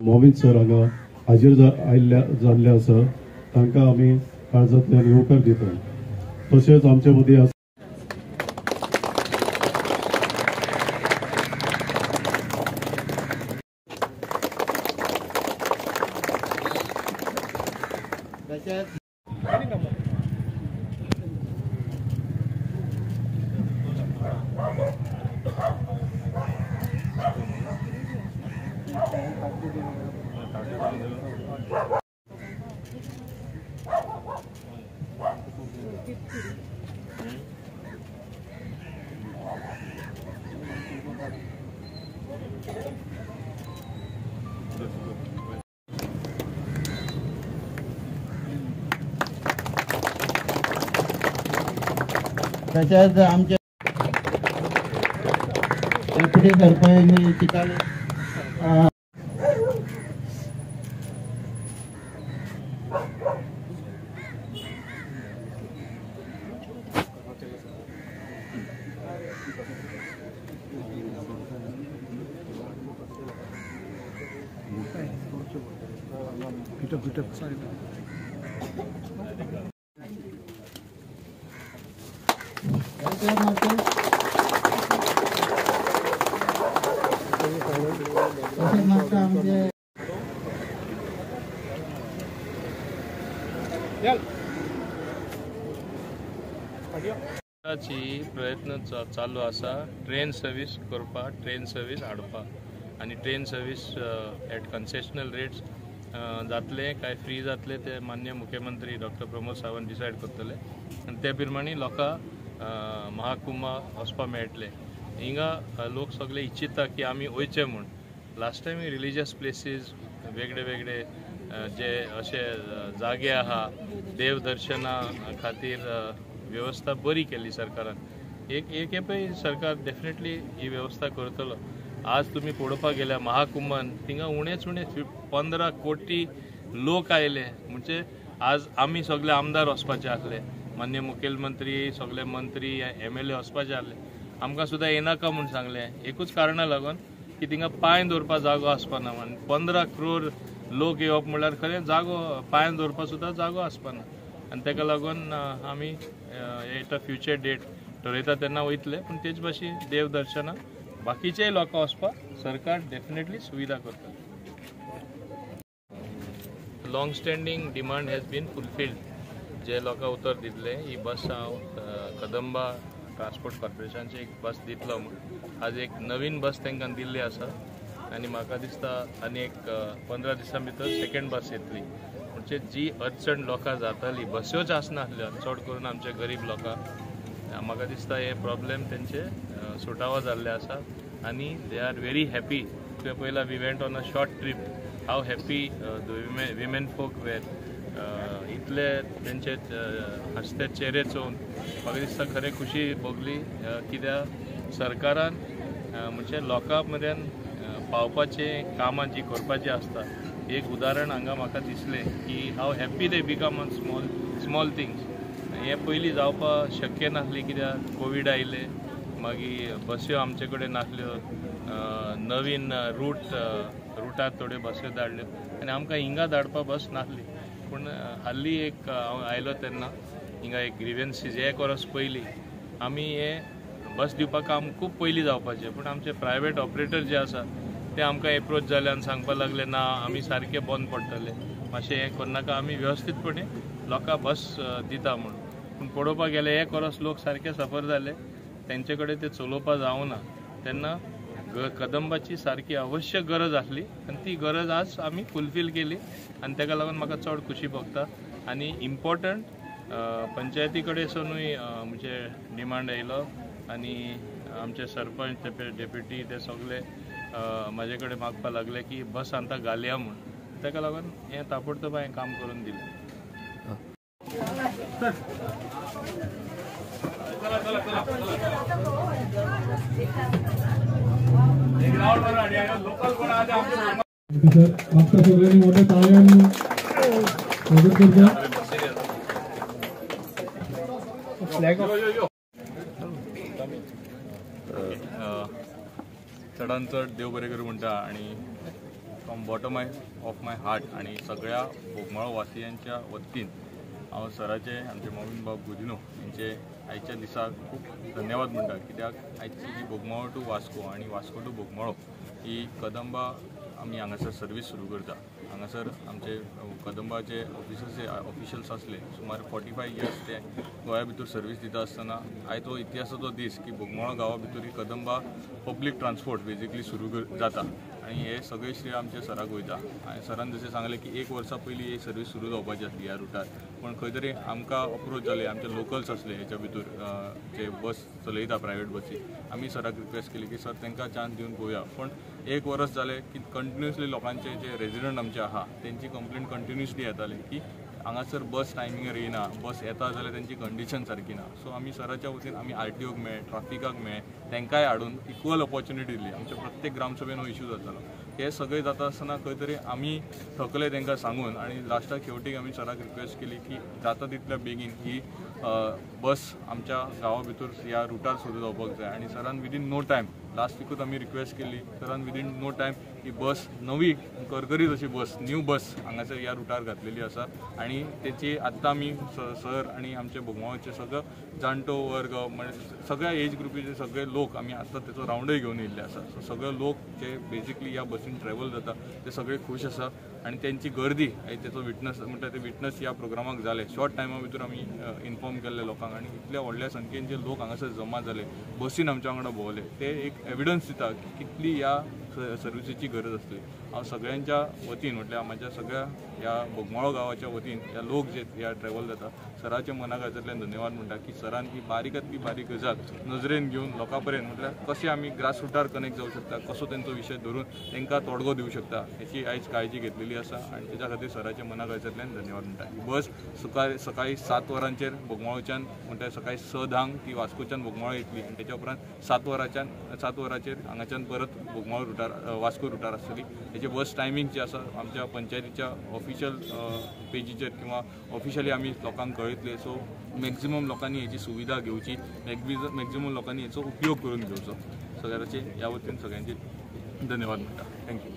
Momin sir हांगा हाजीर जाल्ले आसा तांकां आमी काळजांतल्यान येवकार दिता. तशेंच आमचे मदीं आसा तशेंच आमचे डेप्युटी सरपंच चिताले प्रयत्न चालू आसा ट्रेन सर्वीस करपा, ट्रेन सर्वीस हाडपा आनी train service at concessional rates जातले काय फ्री जातले ते मान्य मुख्यमंत्री डॉक्टर प्रमोद सावंत डिसायड करतले आनी ते प्रमाणे लोकां महाकुंभा वचपा मेळटले. हिंगा लोक सगळे इच्छिता की आमी वयचे म्हूण. लास्ट टायम रिलिजियस प्लेसीस वेगळे वेगळे जे अशे जागे आहा देव दर्शना खातीर व्यवस्था बरी केली सरकारान. एक पळय सरकार डेफिनेटली ही व्यवस्था करतलो. आज तुम्ही पळोवपाक गेल्यार महाकुंभान थिंगा उणेच उणे 15 कोटी लोक आयले. म्हणजे आज आमी सगळे आमदार वचपाचे आसले, मान्य मुखेलमंत्री सगळे मंत्री MLA वचपाचे आसले. आमकां सुद्दां येनाका म्हूण सांगले. एकूच कारणां लागून की थिंगा पांय दवरपा जागो आसपाना. 15 करोड लोक येवप म्हळ्यार खरें जागो पांय दवरपा सुद्दां जागो आसपाना. आनी तेका लागून आमी एट फ्युचर डेट ठरयता तेन्ना वयतले. पूण तेच भाशी देव दर्शना बाकीचेय लोक वचपाक सरकार डेफिनेटली सुविधा करता. Long standing demand has been fulfilled. जे लोकां उतर दितले ही बस हांव कदंबा ट्रान्सपोर्ट कॉर्पोरेशनची एक बस दितलो म्हूण. आज एक नवीन बस तांकां दिल्ली आसा आनी म्हाका दिसता आनी एक 15 दिसां भितर सेकंड बस येतली. म्हणजे जी अडचण लोकां जाताली बस्योच आसनासल्यो चड करून आमचे गरीब लोकां. म्हाका दिसता हे प्रॉब्लेम तेंचे सुटावो जाल्ले आसा आनी दे आर व्हेरी हॅपी. तुवें पयलां we went on a short trip. How happy the women folk were. इतले तेंचे हसते चेहरे चोवन म्हाका दिसता खरें खुशी भोगली. कित्याक सरकारान म्हणजे लोकां मेरेन पावपाचें कामां जी करपाची आसता एक उदाहरण हांगा म्हाका दिसलें की how happy they become on small things. हे पयलीं जावपाक शक्य नासली कित्याक कोवीड आयले, मागीर बस्यो आमचे कडेन नासल्यो, नवीन रुटार थोड्यो बस्यो धाडल्यो आनी आमकां हिंगा धाडपा बस नासली. पूण हाल्ली एक हांव आयलो तेन्ना हिंगा एक ग्रिवेन्सीस हे परस पयलीं आमी हे बस दिवपाक काम खूब पयलीं जावपाचें. पूण आमचे प्रायवेट ऑपरेटर जे आसा ते आमकां एप्रोच जाले आनी सांगपाक लागले ना आमी सारके बंद पडटले, मातशें हें करनाका, आमी वेवस्थीतपणे लोकां बस दिता म्हूण. पूण पळोवपाक गेले हे परस लोक सारके सफर जाले, तेंचे कडेन ते चलोवपा जावना. तेन्ना कदंबाची सारकी आवश्यक गरज आसली आनी ती गरज आज आमी फुलफील केली आनी तेका लागून म्हाका चड खुशी भोगता. आनी इम्पॉर्टंट पंचायती कडेनसूनय म्हणजे डिमांड येयलो आनी आमचे सरपंच डेप्युटी ते सगळे म्हाजे कडेन मागपाक लागले की बस आतां घालया म्हूण, ताका लागून हें ताबडतोब हांवें काम करून दिलें. आपल्या सगळ्यांनी मोठ्या टाळ्यांनी स्वागत करता. चडांत चड देव बरें करूं म्हणटा आनी from bottom of my heart आनी सगळ्या बोगमाळो वासियांच्या वतीन हांव सराचे आमचे मोविन बाब गुदिनो यांचे आयच्या दिसाक खूब धन्यवाद म्हणटा. कित्याक आयची जी बोगमाळो टू वास्को आनी वास्को टू बोगमाळो ही कदंबा आमी हांगासर सर्वीस सुरू करता. हांगासर आमचे कदंबाचे ऑफिशियल्स आसले सुमार 45 इयर्स ते गोंया भितर सर्वीस दिता आसतना आयज तो इतिहासाचो दीस की बोगमाळो गांवा भितर ही कदंबा पब्लीक ट्रान्सपोर्ट बेजिकली सुरू जाता आनी हे सगळे श्रेय आमच्या सराक वयता. आनी सरान जशें सांगलें की 1 वर्सा पयलीं ही सर्वीस सुरू जावपाची आसली ह्या रुटार, पण खंय तरी आमकां अप्रोच जाले, आमचे लोकल्स आसले हेच्या भितर जे बस चलयता प्रायवेट बसी. आमी सराक रिक्वेस्ट केली की सर तांकां चान्स दिवन पळोवया, पण 1 वर्स जालें की कंटिन्युअसली लोकांचे जे रेजिडंट आमचे आहा तेंची कंप्लेंट कंटिन्युअसली येताली की हांगासर बस टायमिंगार येना, बस येता जाल्यार तेंची कंडिशन सारकी ना. सो आमी सराच्या वतीन आमी RTOक मेळ, ट्राफिकाक मेळ, तांकांय हाडून इक्वल ऑपॉर्च्युनिटी दिली. आमच्या प्रत्येक ग्रामसभेन हो इश्यू जातालो. हे सगळे जाता आसतना खंय तरी आमी थकले तांकां सांगून आनी लास्टाक शेवटीक आमी सराक रिक्वेस्ट केली की जाता तितल्या बेगीन ही बस आमच्या गांवा भितर ह्या रुटार सुरू जावपाक जाय. आनी सरान विदीन नो टायम, लास्ट वीकूच आमी रिक्वेस्ट केली, सरान विदीन नो टायम ही बस नवी करकरीत अशी बस, न्यू बस हांगासर ह्या रुटार घातलेली आसा. आनी तेची आत्तां आमी सर आनी आमचे बोगमाळोचे सगळो जाणटो वर्ग म्हणजे सगळ्या एज ग्रुपीचे सगळे लोक आमी आत्तां तेचो रावंडय घेवन येयल्ले आसा. सो सगळे लोक जे बेजिकली ह्या बसीन ट्रॅवल जाता ते सगळे खूश आसा आनी त्यांची गर्दी तेचो विटनस म्हणटा ते विटनस ह्या प्रोग्रामाक जाले. शॉर्ट टायमा भितर आमी इन्फॉर्म केल्ले लोकांक आनी इतल्या व्हडल्या संख्येन जे लोक हांगासर जमा जाले, बसीन आमच्या वांगडा भोंवले, ते एक एविडन्स दिता की कितली ह्या सर्विसीची गरज आसली. हांव सगळ्यांच्या वतीन म्हटल्यार म्हाज्या सगळ्या ह्या बोगमाळो गांवाच्या वतीन ह्या लोक जे ह्या ट्रॅवल जाता सराच्या मनागांतल्यान धन्यवाद म्हणटा की सरान ही बारीकांतली बारीक गजाल नजरेन घेवन लोकां पर्यंत म्हटल्यार कशें आमी ग्रास रुटार कनेक्ट जावंक शकता, कसो तेंचो विशय धरून तांकां तोडगो दिवंक शकता हेची आयज काळजी घेतलेली आसा आनी तेच्या खातीर सराच्या मनागांतल्यान धन्यवाद म्हणटा. बस सकाळी 7 वरांचेर बोगमाळोच्यान म्हणटा सकाळी 6:10 ती वास्कोच्यान बोगमाळो येतली आनी तेच्या उपरांत 7 वरांचेर हांगाच्यान परत बोगमाळो रुटार वास्को रुटार आसतली. हेचे बस टायमींग जे आसा आमच्या पंचायतीच्या ऑफिशियल पेजीचेर किंवा ऑफिशियली आमी लोकांक कळयतले. सो मॅक्झिमम लोकांनी हेची सुविधा घेवची, मॅक्झिमम लोकांनी हेचो उपयोग करून घेवचो. सगळ्यांचे ह्या वतीन सगळ्यांचे धन्यवाद म्हणटा. थँक्यू.